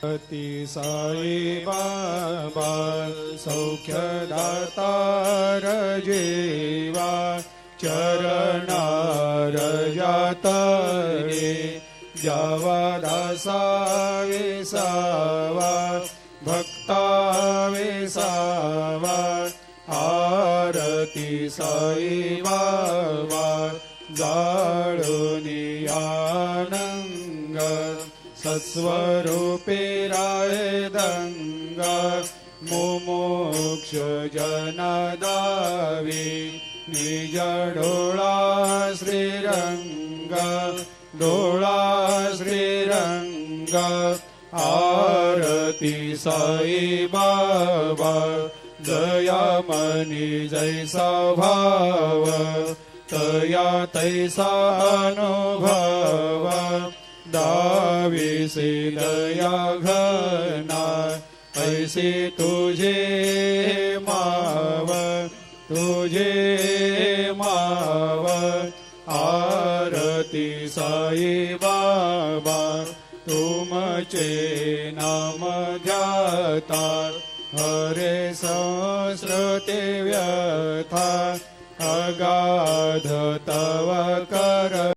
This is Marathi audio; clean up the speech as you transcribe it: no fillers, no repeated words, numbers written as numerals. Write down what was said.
अति साई बाबा सौख्यदातार जेवा चरणार जातरे जावा दासा विसावा भक्ता विसावा आरती साई बाबा जाळुनी आनंग सत्स्वरूपे राय दंग मुमुक्ष जनदावी निज डोळा श्रीरंग डोळा श्रीरंग आरती साई बाबा जया मनी जैसा भाव तया तैसा अनुभव दाविसे दया घना ऐसे तुझे माव आरती साई बाबा तुमचे नाम ध्याता हरे संस्कृते व्यथा अगाध तव कर